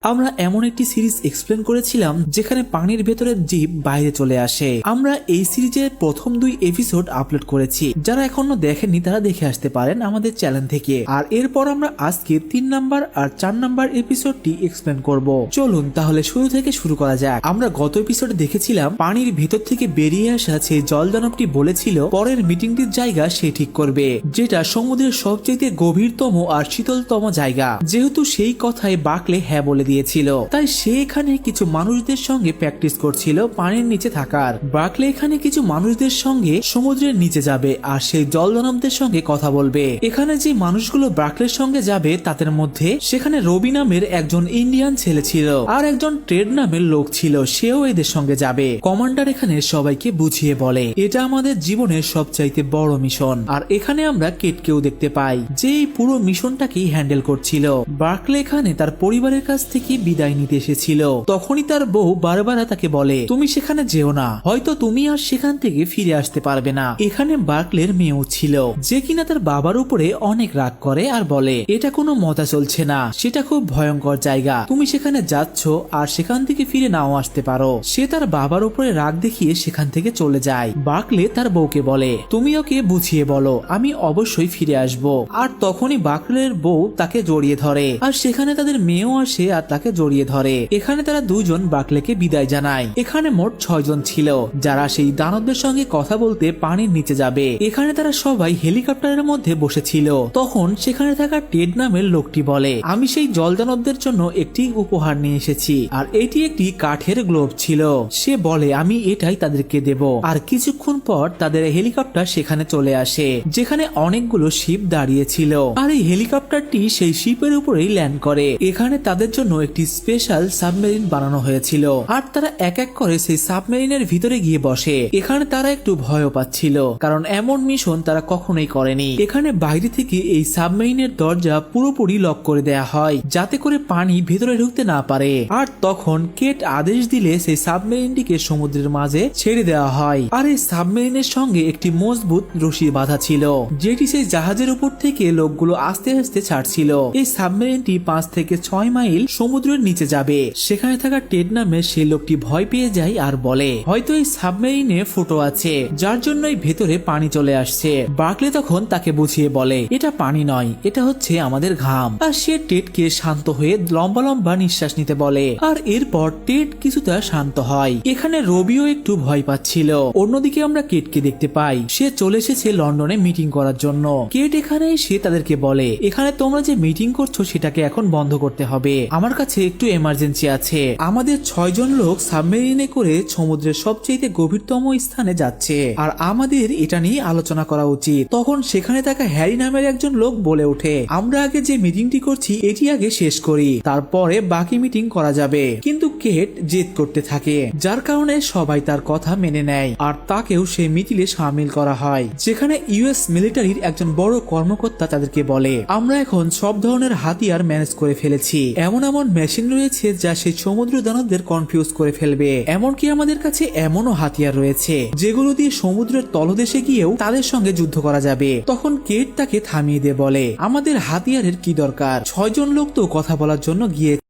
আমরা এমন একটি সিরিজ এক্সপ্লেন করেছিলাম যেখানে পানির ভেতরের জীব বাইরে চলে আসে। আমরা এই সিরিজের প্রথম 2 এপিসোড আপলোড করেছি, যারা এখনো দেখেননি তারা দেখে আসতে পারেন আমাদের চ্যানেল থেকে। আর এরপর আমরা আজকে 3 নাম্বার আর 4 নাম্বার এপিসোডটি এক্সপ্লেন করব। চলুন তাহলে শুরু থেকে শুরু করা যাক। আমরা গত এপিসোডে দেখেছিলাম পানির ভেতর থেকে বেরিয়ে আসা সেই জলদানবটি বলেছিল পরের মিটিংটির জায়গা সে ঠিক করবে, যেটা সমুদ্রের সবচেয়ে গভীরতম আর শীতলতম জায়গা। যেহেতু সেই কথায় বাকলে হ্যাঁ বলে দিয়েছিল, তাই সে এখানে কিছু মানুষদের সঙ্গে প্র্যাকটিস করছিল পানির নিচে থাকার। বাকলে এখানে কিছু মানুষদের সঙ্গে সমুদ্রের নিচে যাবে আর সেই জলদানবদের সঙ্গে কথা বলবে। এখানে যে মানুষগুলো বাকলের সঙ্গে যাবে তাদের মধ্যে সেখানে রবি নামের একজন ইন্ডিয়ান ছেলে ছিল আর একজন ট্রেড নামের লোক ছিল, সেও এদের সঙ্গে যাবে। কমান্ডার এখানে সবাইকে বুঝিয়ে বলে এটা আমাদের জীবনের সবচাইতে বড় মিশন। আর এখানে আমরা কেটকেও দেখতে পাই যে এই পুরো মিশনটাকেই হ্যান্ডেল করছিল। বাকলে এখানে তার পরিবারের কাছ থেকে বিদায় নিতে এসেছিল। তখনই তার বউ বারবার তাকে বলে তুমি সেখানে যেও না, হয়তো তুমি আর সেখান থেকে ফিরে আসতে পারবে না। এখানে বাকলের মেয়েও ছিল, যে কিনা তার বাবার উপরে অনেক রাগ করে আর বলে এটা কোনো মজা চলছে না, সেটা খুব ভয়ঙ্কর জায়গা, তুমি সেখানে যাচ্ছ আর সেখান থেকে ফিরে নাও আসতে পারো। সে তার বাবার উপরে রাগ দেখিয়ে সেখান থেকে চলে যায়। বাকলে তার বউকে বলে তুমি ওকে বুঝিয়ে বলো আমি অবশ্যই ফিরে আসব। আর তখনই বাকলের বউ তাকে জড়িয়ে ধরে আর সেখানে তাদের মেয়েও আসে আর তাকে জড়িয়ে ধরে। এখানে তারা দুজন বাকলেকে বিদায় জানায়। এখানে মোট 6 জন ছিল যারা সেই দানবদের সঙ্গে কথা বলতে পানির নিচে যাবে। এখানে তারা সবাই হেলিকপ্টারের মধ্যে বসেছিল। তখন সেখানে থাকা টেড নামের লোকটি বলে আমি সেই জলদানবদের জন্য একটি উপহার নিয়ে এসেছি, আর এটি একটি কাঠের গ্লোভ ছিল। সে বলে আমি এটাই তাদেরকে দেব। আর কিছুক্ষণ পর তাদের হেলিকপ্টার সেখানে চলে আসে, যেখানে অনেকগুলো শিপ দাঁড়িয়ে ছিল। আর এই হেলিকপ্টারটি সেই শিপের উপরেই ল্যান্ড করে। এখানে তাদের জন্য একটি স্পেশাল সাবমেরিন বানানো হয়েছিল আর তারা এক এক করে সেই সাবমেরিনের ভিতরে গিয়ে বসে। এখানে তারা একটু ভয়ও পাচ্ছিল, কারণ এমন মিশন তারা কখনোই করেনি। এখানে বাইরে থেকে এই সাবমেরিনের দরজা পুরোপুরি লক করে দেয়া হয়, যাতে করে পানি ভেতরে ঢুকতে না পারে। আর তখন কেট আদেশ দিলে সেই সাবমেরিনটিকে সমুদ্রের মাঝে ছেড়ে দেওয়া হয়। আর এই সাবমেরিনের সঙ্গে একটি মজবুত রশি বাঁধা ছিল, যেটি সেই জাহাজের উপর থেকে লোকগুলো আস্তে আস্তে ছাড়ছিল। এই সাবমেরিনটি 5 থেকে 6 মাইল সমুদ্রের নিচে যাবে। সেখানে থাকা টেড নামে সেই লোকটি ভয় পেয়ে যায় আর বলে হয়তো এই সাবমেরিনে ফুটো আছে, যার জন্যই ভেতরে পানি চলে আসছে। বাকলে তখন তাকে বুঝিয়ে বলে এটা পানি নয়, এটা হচ্ছে আমাদের ঘাম। আর সে টেডকে শান্ত হয়ে লম্বা লম্বা নিঃশ্বাস নিতে বলে। আর এরপর টেড কিছুটা শান্ত হয়। এখানে রবিও একটু ভয় পাচ্ছিল। অন্যদিকে আমরা কেটকে দেখতে পাই সে চলে এসেছে লন্ডনে মিটিং করার জন্য। কেট এখানে এসে তাদেরকে বলে এখানে তোমরা যে মিটিং করছো সেটাকে এখন বন্ধ করতে হবে, আমার কাছে একটু এমার্জেন্সি আছে। আমাদের 6 জন লোক সাবমেরিনে করে সমুদ্রের সবচেয়ে গভীরতম স্থানে যাচ্ছে, আর আমাদের এটা নিয়ে আলোচনা করা উচিত। তখন সেখানে থাকা হ্যারি নামের একজন লোক বলে ওঠে আমরা আগে যে মিটিংটি করছি এটি আগে শেষ করি, তারপরে বাকি মিটিং করা যাবে। কিন্তু কেট জেদ করতে থাকে, যার কারণে সবাই তার কথা মেনে নেয় আর তাকেও সেই মিটিলে সামিল করা হয়। যেখানে ইউএস মিলিটারির একজন বড় কর্মকর্তা তাদেরকে বলে আমরা এখন সব ধরনের হাতিয়ার ম্যানেজ করে ফেলেছি, এমন এমন মেশিন রয়েছে যা সেই সমুদ্র দানবদের কনফিউজ করে ফেলবে। এমনকি আমাদের কাছে এমনও হাতিয়ার রয়েছে যেগুলো দিয়ে সমুদ্রের তলদেশে গিয়েও তাদের সঙ্গে যুদ্ধ করা যাবে। তখন কেট তাকে থামিয়ে দিয়ে বলে আমাদের হাতিয়ারের কি দরকার, 6 জন লোক তো কথা বলার জন্য গিয়ে